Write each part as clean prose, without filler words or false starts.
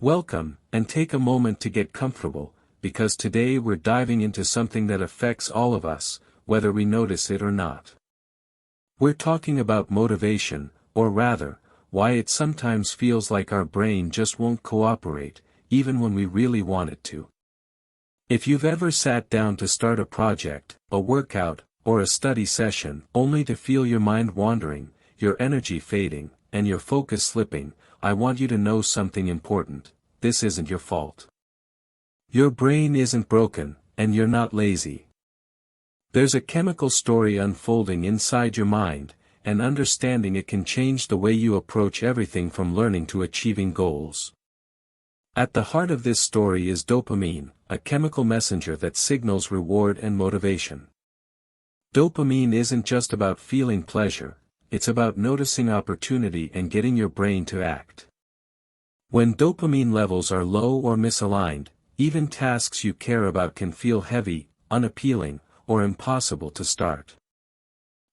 Welcome, and take a moment to get comfortable, because today we're diving into something that affects all of us, whether we notice it or not. We're talking about motivation, or rather, why it sometimes feels like our brain just won't cooperate, even when we really want it to. If you've ever sat down to start a project, a workout, or a study session, only to feel your mind wandering, your energy fading, and your focus slipping, I want you to know something important: this isn't your fault. Your brain isn't broken, and you're not lazy. There's a chemical story unfolding inside your mind, and understanding it can change the way you approach everything from learning to achieving goals. At the heart of this story is dopamine, a chemical messenger that signals reward and motivation. Dopamine isn't just about feeling pleasure, it's about noticing opportunity and getting your brain to act. When dopamine levels are low or misaligned, even tasks you care about can feel heavy, unappealing, or impossible to start.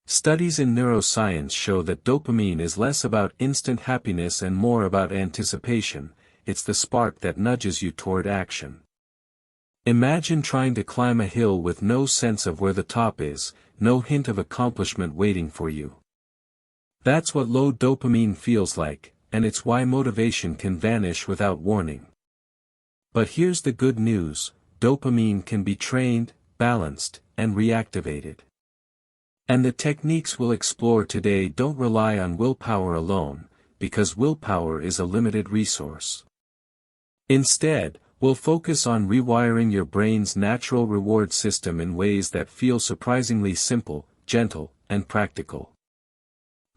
Studies in neuroscience show that dopamine is less about instant happiness and more about anticipation. It's the spark that nudges you toward action. Imagine trying to climb a hill with no sense of where the top is, no hint of accomplishment waiting for you. That's what low dopamine feels like, and it's why motivation can vanish without warning. But here's the good news: dopamine can be trained, balanced, and reactivated. And the techniques we'll explore today don't rely on willpower alone, because willpower is a limited resource. Instead, we'll focus on rewiring your brain's natural reward system in ways that feel surprisingly simple, gentle, and practical.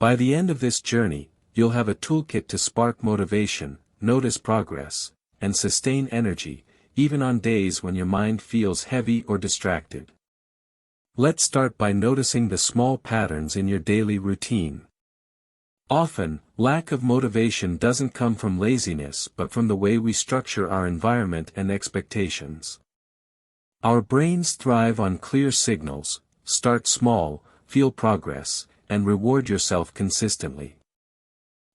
By the end of this journey, you'll have a toolkit to spark motivation, notice progress, and sustain energy, even on days when your mind feels heavy or distracted. Let's start by noticing the small patterns in your daily routine. Often, lack of motivation doesn't come from laziness but from the way we structure our environment and expectations. Our brains thrive on clear signals: start small, feel progress, and reward yourself consistently.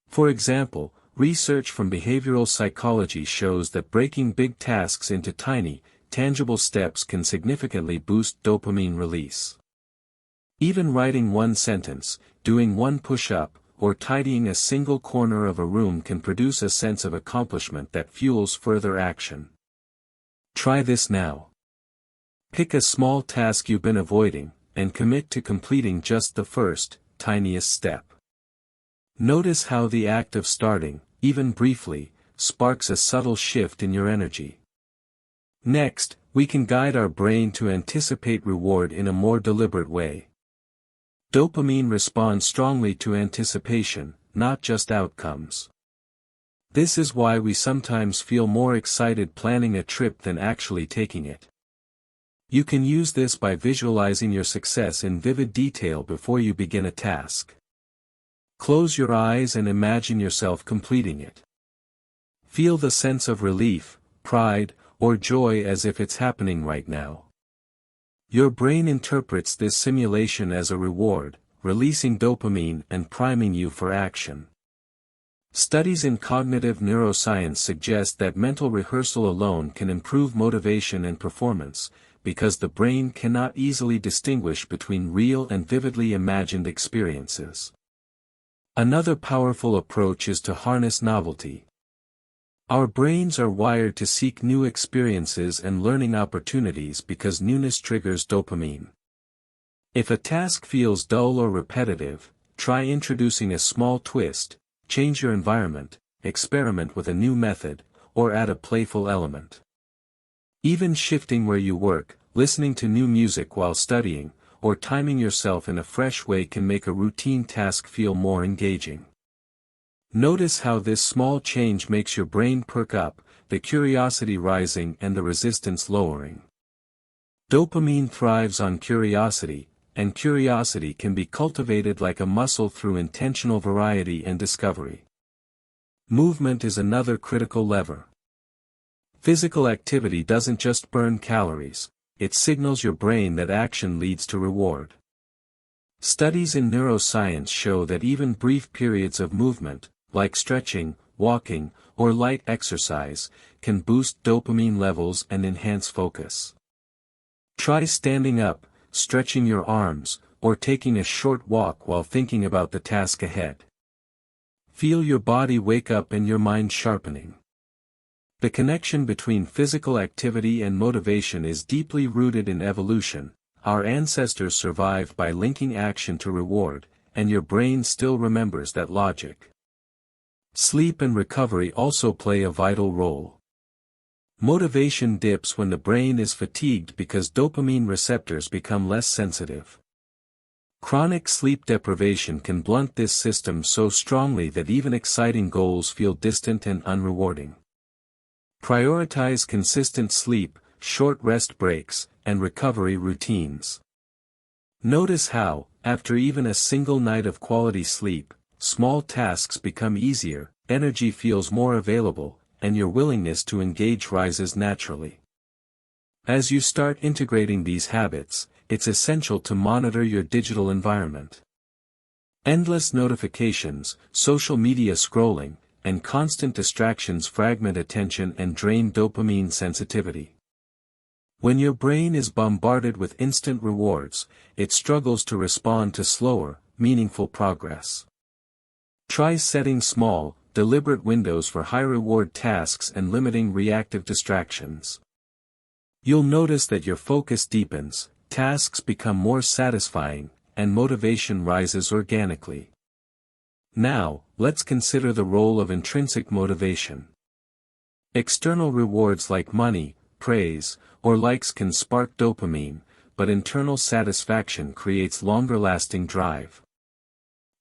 For example, research from behavioral psychology shows that breaking big tasks into tiny, tangible steps can significantly boost dopamine release. Even writing one sentence, doing one push-up, or tidying a single corner of a room can produce a sense of accomplishment that fuels further action. Try this now. Pick a small task you've been avoiding, and commit to completing just the first, tiniest step. Notice how the act of starting, even briefly, sparks a subtle shift in your energy. Next, we can guide our brain to anticipate reward in a more deliberate way. Dopamine responds strongly to anticipation, not just outcomes. This is why we sometimes feel more excited planning a trip than actually taking it. You can use this by visualizing your success in vivid detail before you begin a task. Close your eyes and imagine yourself completing it. Feel the sense of relief, pride, or joy as if it's happening right now. Your brain interprets this simulation as a reward, releasing dopamine and priming you for action. Studies in cognitive neuroscience suggest that mental rehearsal alone can improve motivation and performance, because the brain cannot easily distinguish between real and vividly imagined experiences. Another powerful approach is to harness novelty. Our brains are wired to seek new experiences and learning opportunities because newness triggers dopamine. If a task feels dull or repetitive, try introducing a small twist, change your environment, experiment with a new method, or add a playful element. Even shifting where you work, listening to new music while studying, or timing yourself in a fresh way can make a routine task feel more engaging. Notice how this small change makes your brain perk up, the curiosity rising and the resistance lowering. Dopamine thrives on curiosity, and curiosity can be cultivated like a muscle through intentional variety and discovery. Movement is another critical lever. Physical activity doesn't just burn calories, it signals your brain that action leads to reward. Studies in neuroscience show that even brief periods of movement, like stretching, walking, or light exercise, can boost dopamine levels and enhance focus. Try standing up, stretching your arms, or taking a short walk while thinking about the task ahead. Feel your body wake up and your mind sharpening. The connection between physical activity and motivation is deeply rooted in evolution. Our ancestors survived by linking action to reward, and your brain still remembers that logic. Sleep and recovery also play a vital role. Motivation dips when the brain is fatigued because dopamine receptors become less sensitive. Chronic sleep deprivation can blunt this system so strongly that even exciting goals feel distant and unrewarding. Prioritize consistent sleep, short rest breaks, and recovery routines. Notice how, after even a single night of quality sleep, small tasks become easier, energy feels more available, and your willingness to engage rises naturally. As you start integrating these habits, it's essential to monitor your digital environment. Endless notifications, social media scrolling, and constant distractions fragment attention and drain dopamine sensitivity. When your brain is bombarded with instant rewards, it struggles to respond to slower, meaningful progress. Try setting small, deliberate windows for high-reward tasks and limiting reactive distractions. You'll notice that your focus deepens, tasks become more satisfying, and motivation rises organically. Now, let's consider the role of intrinsic motivation. External rewards like money, praise, or likes can spark dopamine, but internal satisfaction creates longer-lasting drive.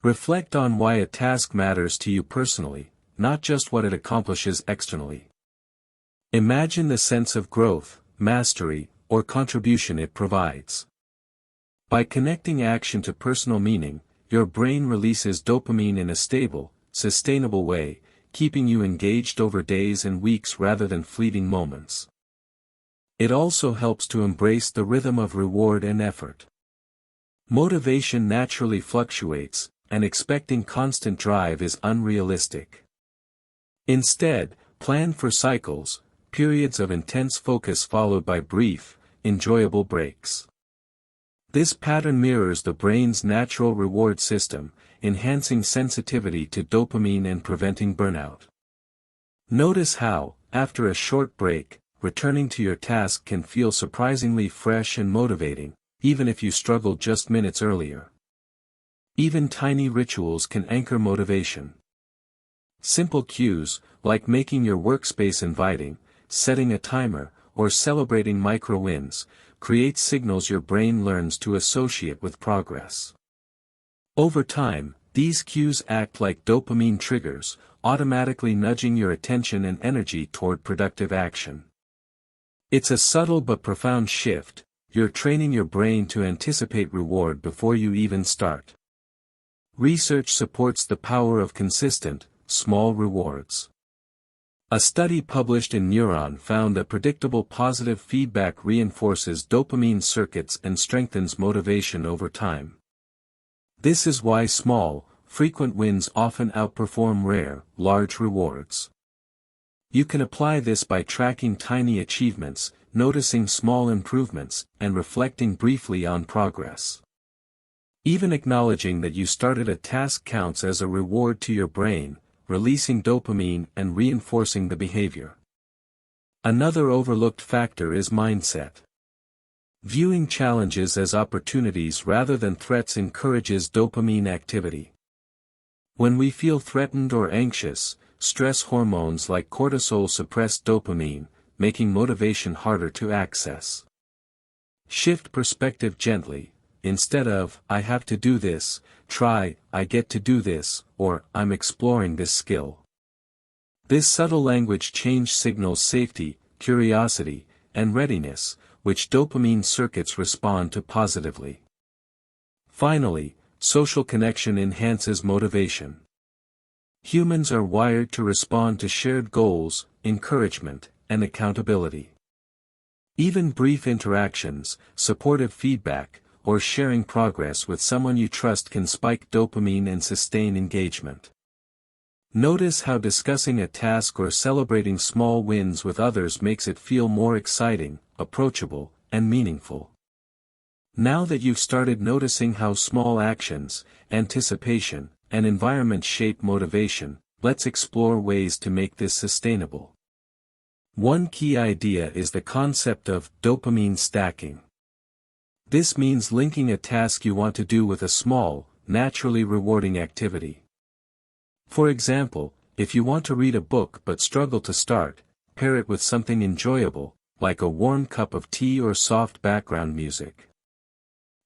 Reflect on why a task matters to you personally, not just what it accomplishes externally. Imagine the sense of growth, mastery, or contribution it provides. By connecting action to personal meaning, your brain releases dopamine in a stable, sustainable way, keeping you engaged over days and weeks rather than fleeting moments. It also helps to embrace the rhythm of reward and effort. Motivation naturally fluctuates, and expecting constant drive is unrealistic. Instead, plan for cycles, periods of intense focus followed by brief, enjoyable breaks. This pattern mirrors the brain's natural reward system, enhancing sensitivity to dopamine and preventing burnout. Notice how, after a short break, returning to your task can feel surprisingly fresh and motivating, even if you struggled just minutes earlier. Even tiny rituals can anchor motivation. Simple cues, like making your workspace inviting, setting a timer, or celebrating micro-wins, create signals your brain learns to associate with progress. Over time, these cues act like dopamine triggers, automatically nudging your attention and energy toward productive action. It's a subtle but profound shift. You're training your brain to anticipate reward before you even start. Research supports the power of consistent, small rewards. A study published in Neuron found that predictable positive feedback reinforces dopamine circuits and strengthens motivation over time. This is why small, frequent wins often outperform rare, large rewards. You can apply this by tracking tiny achievements, noticing small improvements, and reflecting briefly on progress. Even acknowledging that you started a task counts as a reward to your brain, releasing dopamine and reinforcing the behavior. Another overlooked factor is mindset. Viewing challenges as opportunities rather than threats encourages dopamine activity. When we feel threatened or anxious, stress hormones like cortisol suppress dopamine, making motivation harder to access. Shift perspective gently. Instead of, "I have to do this," try, "I get to do this," or, "I'm exploring this skill." This subtle language change signals safety, curiosity, and readiness, which dopamine circuits respond to positively. Finally, social connection enhances motivation. Humans are wired to respond to shared goals, encouragement, and accountability. Even brief interactions, supportive feedback, or sharing progress with someone you trust can spike dopamine and sustain engagement. Notice how discussing a task or celebrating small wins with others makes it feel more exciting, approachable, and meaningful. Now that you've started noticing how small actions, anticipation, and environment shape motivation, let's explore ways to make this sustainable. One key idea is the concept of dopamine stacking. This means linking a task you want to do with a small, naturally rewarding activity. For example, if you want to read a book but struggle to start, pair it with something enjoyable, like a warm cup of tea or soft background music.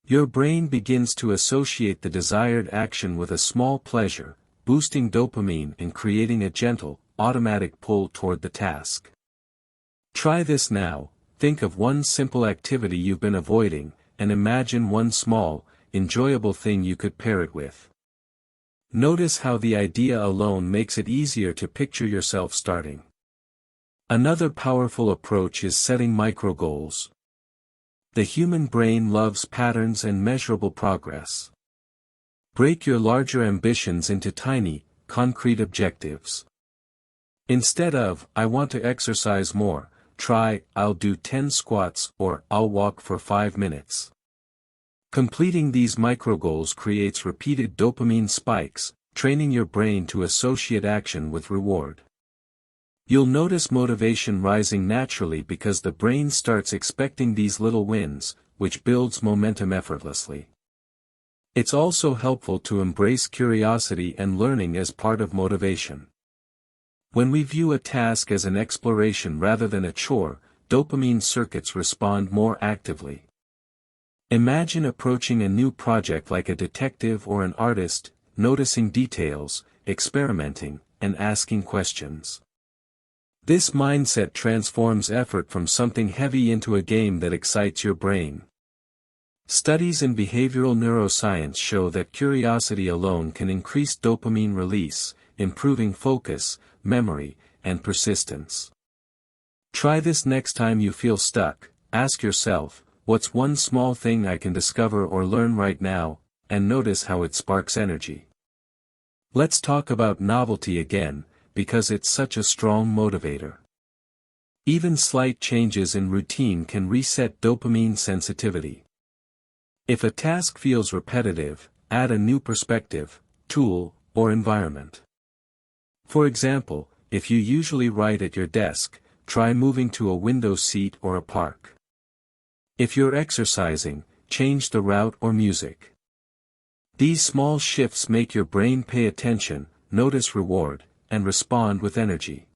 Your brain begins to associate the desired action with a small pleasure, boosting dopamine and creating a gentle, automatic pull toward the task. Try this now. Think of one simple activity you've been avoiding, and imagine one small, enjoyable thing you could pair it with. Notice how the idea alone makes it easier to picture yourself starting. Another powerful approach is setting micro-goals. The human brain loves patterns and measurable progress. Break your larger ambitions into tiny, concrete objectives. Instead of, "I want to exercise more," try, "I'll do 10 squats," or "I'll walk for 5 minutes." Completing these microgoals creates repeated dopamine spikes, training your brain to associate action with reward. You'll notice motivation rising naturally because the brain starts expecting these little wins, which builds momentum effortlessly. It's also helpful to embrace curiosity and learning as part of motivation. When we view a task as an exploration rather than a chore, dopamine circuits respond more actively. Imagine approaching a new project like a detective or an artist, noticing details, experimenting, and asking questions. This mindset transforms effort from something heavy into a game that excites your brain. Studies in behavioral neuroscience show that curiosity alone can increase dopamine release, improving focus, memory, and persistence. Try this next time you feel stuck. Ask yourself, "What's one small thing I can discover or learn right now?" and notice how it sparks energy. Let's talk about novelty again, because it's such a strong motivator. Even slight changes in routine can reset dopamine sensitivity. If a task feels repetitive, add a new perspective, tool, or environment. For example, if you usually write at your desk, try moving to a window seat or a park. If you're exercising, change the route or music. These small shifts make your brain pay attention, notice reward, and respond with energy.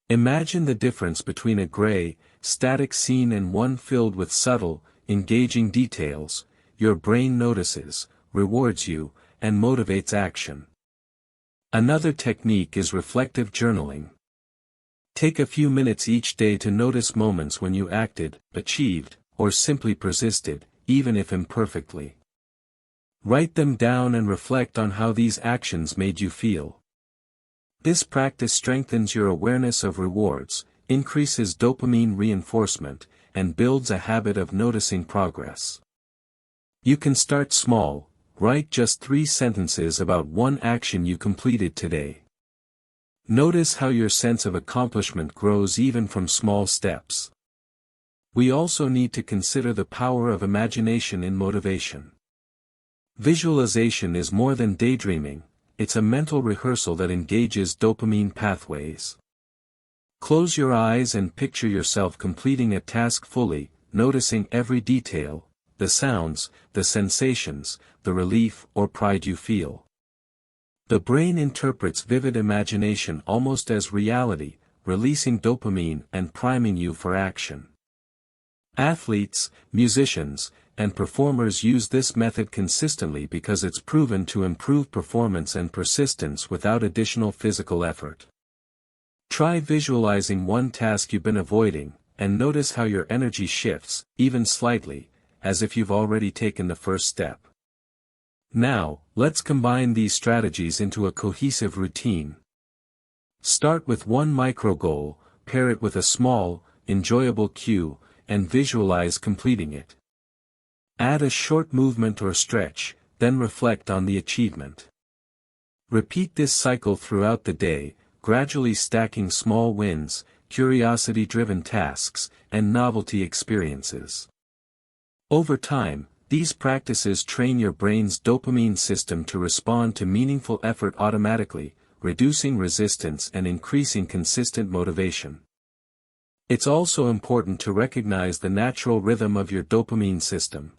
Imagine the difference between a gray, static scene and one filled with subtle, engaging details. Your brain notices, rewards you, and motivates action. Another technique is reflective journaling. Take a few minutes each day to notice moments when you acted, achieved, or simply persisted, even if imperfectly. Write them down and reflect on how these actions made you feel. This practice strengthens your awareness of rewards, increases dopamine reinforcement, and builds a habit of noticing progress. You can start small. Write just 3 sentences about one action you completed today. Notice how your sense of accomplishment grows even from small steps. We also need to consider the power of imagination in motivation. Visualization is more than daydreaming, it's a mental rehearsal that engages dopamine pathways. Close your eyes and picture yourself completing a task fully, noticing every detail, the sounds, the sensations, the relief or pride you feel. The brain interprets vivid imagination almost as reality, releasing dopamine and priming you for action. Athletes, musicians, and performers use this method consistently because it's proven to improve performance and persistence without additional physical effort. Try visualizing one task you've been avoiding, and notice how your energy shifts, even slightly, as if you've already taken the first step. Now, let's combine these strategies into a cohesive routine. Start with one micro goal, pair it with a small, enjoyable cue, and visualize completing it. Add a short movement or stretch, then reflect on the achievement. Repeat this cycle throughout the day, gradually stacking small wins, curiosity-driven tasks, and novelty experiences. Over time, these practices train your brain's dopamine system to respond to meaningful effort automatically, reducing resistance and increasing consistent motivation. It's also important to recognize the natural rhythm of your dopamine system.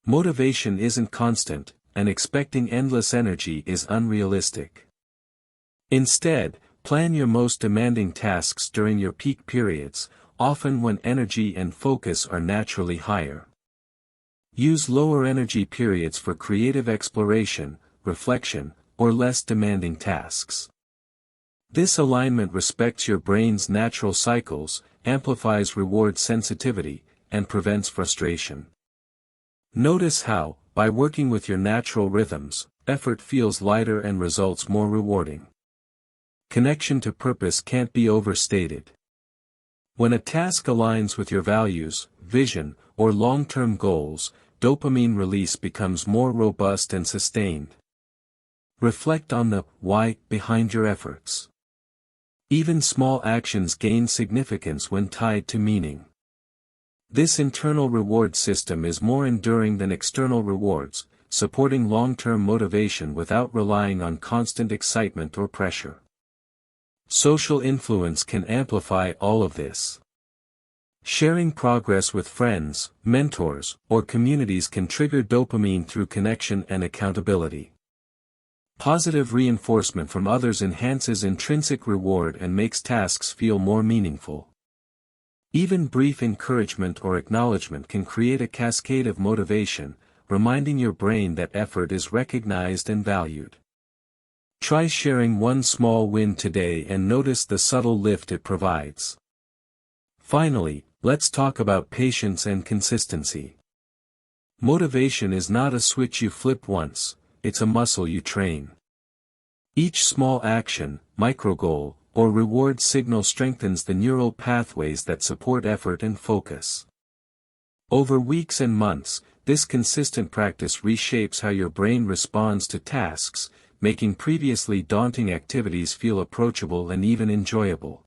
Motivation isn't constant, and expecting endless energy is unrealistic. Instead, plan your most demanding tasks during your peak periods, often when energy and focus are naturally higher. Use lower energy periods for creative exploration, reflection, or less demanding tasks. This alignment respects your brain's natural cycles, amplifies reward sensitivity, and prevents frustration. Notice how, by working with your natural rhythms, effort feels lighter and results more rewarding. Connection to purpose can't be overstated. When a task aligns with your values, vision, or long-term goals, dopamine release becomes more robust and sustained. Reflect on the why behind your efforts. Even small actions gain significance when tied to meaning. This internal reward system is more enduring than external rewards, supporting long-term motivation without relying on constant excitement or pressure. Social influence can amplify all of this. Sharing progress with friends, mentors, or communities can trigger dopamine through connection and accountability. Positive reinforcement from others enhances intrinsic reward and makes tasks feel more meaningful. Even brief encouragement or acknowledgement can create a cascade of motivation, reminding your brain that effort is recognized and valued. Try sharing one small win today and notice the subtle lift it provides. Finally, let's talk about patience and consistency. Motivation is not a switch you flip once, it's a muscle you train. Each small action, micro-goal, or reward signal strengthens the neural pathways that support effort and focus. Over weeks and months, this consistent practice reshapes how your brain responds to tasks, making previously daunting activities feel approachable and even enjoyable.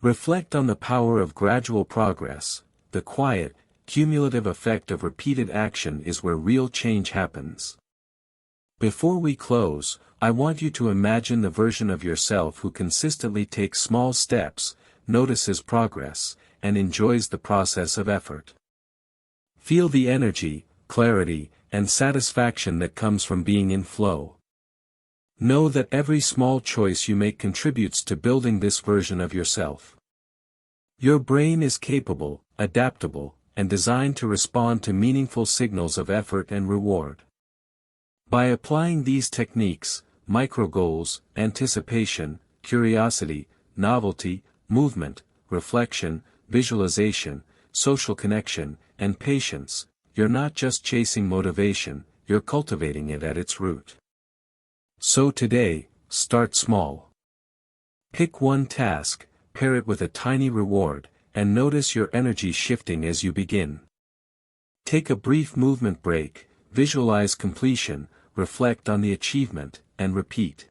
Reflect on the power of gradual progress. The quiet, cumulative effect of repeated action is where real change happens. Before we close, I want you to imagine the version of yourself who consistently takes small steps, notices progress, and enjoys the process of effort. Feel the energy, clarity, and satisfaction that comes from being in flow. Know that every small choice you make contributes to building this version of yourself. Your brain is capable, adaptable, and designed to respond to meaningful signals of effort and reward. By applying these techniques, micro-goals, anticipation, curiosity, novelty, movement, reflection, visualization, social connection, and patience, you're not just chasing motivation, you're cultivating it at its root. So today, start small. Pick one task, pair it with a tiny reward, and notice your energy shifting as you begin. Take a brief movement break, visualize completion, reflect on the achievement, and repeat.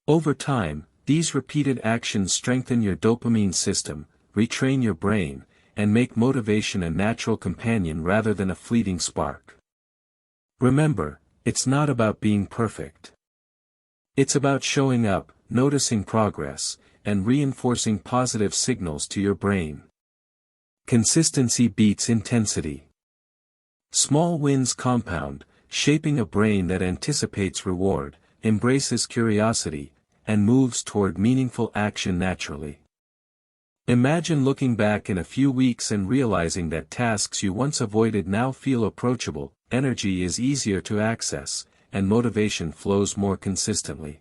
Over time, these repeated actions strengthen your dopamine system, retrain your brain, and make motivation a natural companion rather than a fleeting spark. Remember, it's not about being perfect. It's about showing up, noticing progress, and reinforcing positive signals to your brain. Consistency beats intensity. Small wins compound, shaping a brain that anticipates reward, embraces curiosity, and moves toward meaningful action naturally. Imagine looking back in a few weeks and realizing that tasks you once avoided now feel approachable, energy is easier to access, and motivation flows more consistently.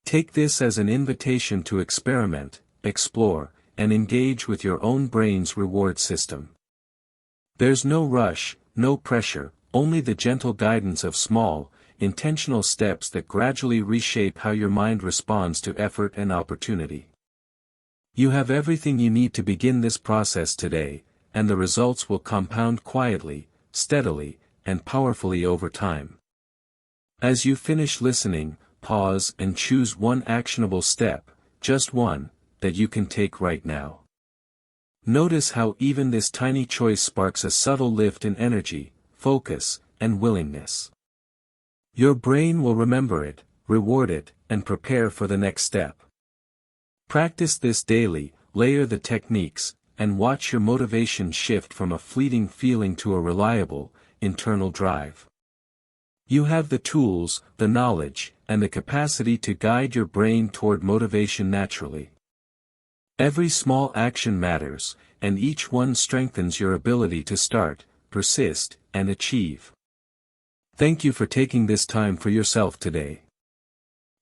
Take this as an invitation to experiment, explore, and engage with your own brain's reward system. There's no rush, no pressure, only the gentle guidance of small, intentional steps that gradually reshape how your mind responds to effort and opportunity. You have everything you need to begin this process today, and the results will compound quietly, steadily, and powerfully over time. As you finish listening, pause and choose one actionable step, just one, that you can take right now. Notice how even this tiny choice sparks a subtle lift in energy, focus, and willingness. Your brain will remember it, reward it, and prepare for the next step. Practice this daily, layer the techniques, and watch your motivation shift from a fleeting feeling to a reliable, internal drive. You have the tools, the knowledge, and the capacity to guide your brain toward motivation naturally. Every small action matters, and each one strengthens your ability to start, persist, and achieve. Thank you for taking this time for yourself today.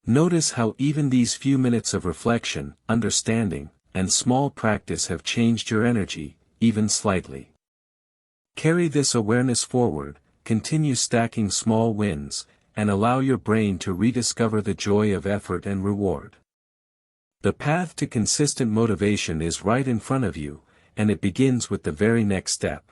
Notice how even these few minutes of reflection, understanding, and small practice have changed your energy, even slightly. Carry this awareness forward, continue stacking small wins, and allow your brain to rediscover the joy of effort and reward. The path to consistent motivation is right in front of you, and it begins with the very next step.